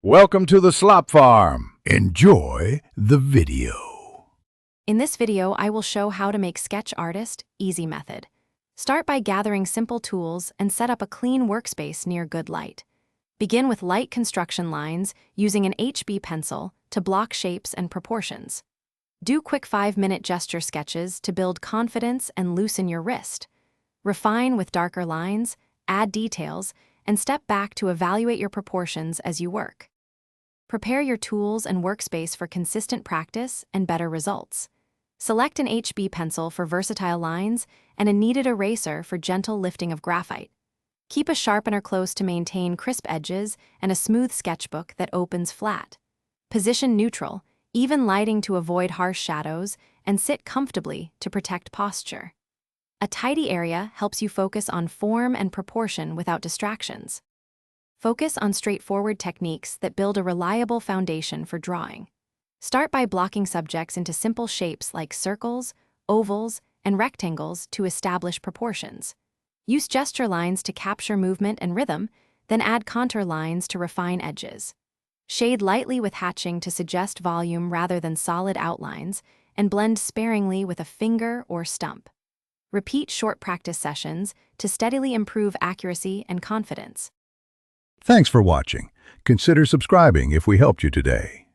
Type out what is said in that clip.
Welcome to the Slop Farm. Enjoy the video. In this video, I will show how to make Sketch Artist easy method. Start by gathering simple tools and set up a clean workspace near good light. Begin with light construction lines using an HB pencil to block shapes and proportions. Do quick 5-minute gesture sketches to build confidence and loosen your wrist. Refine with darker lines, add details, and step back to evaluate your proportions as you work. Prepare your tools and workspace for consistent practice and better results. Select an HB pencil for versatile lines and a kneaded eraser for gentle lifting of graphite. Keep a sharpener close to maintain crisp edges and a smooth sketchbook that opens flat. Position neutral, even lighting to avoid harsh shadows, and sit comfortably to protect posture. A tidy area helps you focus on form and proportion without distractions. Focus on straightforward techniques that build a reliable foundation for drawing. Start by blocking subjects into simple shapes like circles, ovals, and rectangles to establish proportions. Use gesture lines to capture movement and rhythm, then add contour lines to refine edges. Shade lightly with hatching to suggest volume rather than solid outlines, and blend sparingly with a finger or stump. Repeat short practice sessions to steadily improve accuracy and confidence. Thanks for watching. Consider subscribing if we helped you today.